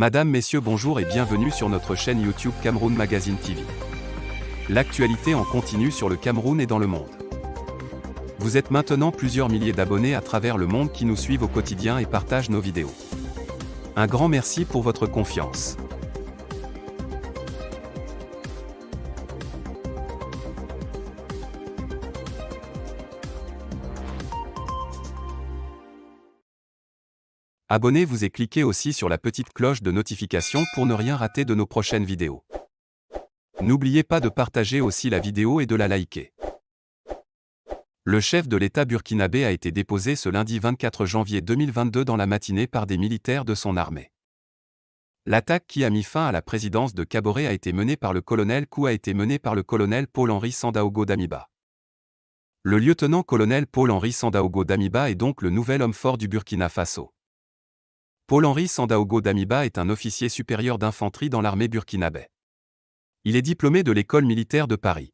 Madame, Messieurs, bonjour et bienvenue sur notre chaîne YouTube Cameroun Magazine TV. L'actualité en continu sur le Cameroun et dans le monde. Vous êtes maintenant plusieurs milliers d'abonnés à travers le monde qui nous suivent au quotidien et partagent nos vidéos. Un grand merci pour votre confiance. Abonnez-vous et cliquez aussi sur la petite cloche de notification pour ne rien rater de nos prochaines vidéos. N'oubliez pas de partager aussi la vidéo et de la liker. Le chef de l'État burkinabé a été déposé ce lundi 24 janvier 2022 dans la matinée par des militaires de son armée. L'attaque qui a mis fin à la présidence de Kaboré a été menée par le colonel Paul-Henri Sandaogo Damiba. Le lieutenant-colonel Paul-Henri Sandaogo Damiba est donc le nouvel homme fort du Burkina Faso. Paul-Henri Sandaogo Damiba est un officier supérieur d'infanterie dans l'armée burkinabé. Il est diplômé de l'école militaire de Paris.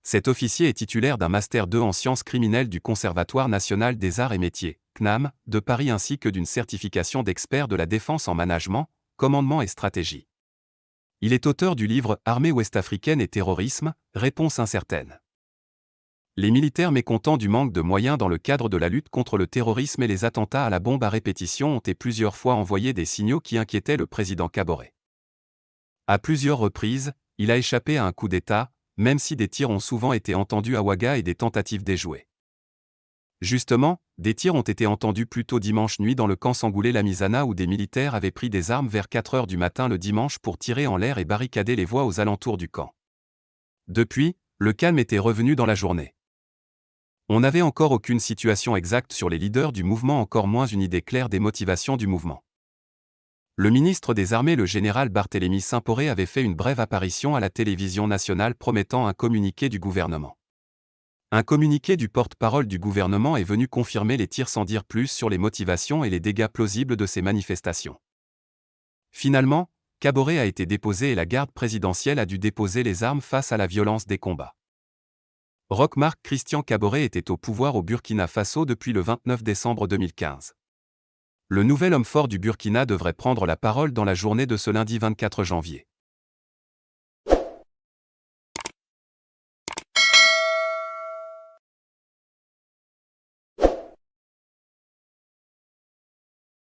Cet officier est titulaire d'un Master 2 en sciences criminelles du Conservatoire national des arts et métiers, CNAM, de Paris ainsi que d'une certification d'expert de la défense en management, commandement et stratégie. Il est auteur du livre « Armée ouest-africaine et terrorisme, réponse incertaine ». Les militaires mécontents du manque de moyens dans le cadre de la lutte contre le terrorisme et les attentats à la bombe à répétition ont plusieurs fois envoyé des signaux qui inquiétaient le président Kaboré. À plusieurs reprises, il a échappé à un coup d'État, même si des tirs ont souvent été entendus à Ouaga et des tentatives d'échouer. Justement, des tirs ont été entendus plus tôt dimanche nuit dans le camp Sangoulé-Lamizana où des militaires avaient pris des armes vers 4 heures du matin le dimanche pour tirer en l'air et barricader les voies aux alentours du camp. Depuis, le calme était revenu dans la journée. On n'avait encore aucune situation exacte sur les leaders du mouvement, encore moins une idée claire des motivations du mouvement. Le ministre des Armées, le général Barthélemy Simporé, avait fait une brève apparition à la télévision nationale promettant un communiqué du gouvernement. Un communiqué du porte-parole du gouvernement est venu confirmer les tirs sans dire plus sur les motivations et les dégâts plausibles de ces manifestations. Finalement, Kaboré a été déposé et la garde présidentielle a dû déposer les armes face à la violence des combats. Roch-Marc Christian Kaboré était au pouvoir au Burkina Faso depuis le 29 décembre 2015. Le nouvel homme fort du Burkina devrait prendre la parole dans la journée de ce lundi 24 janvier.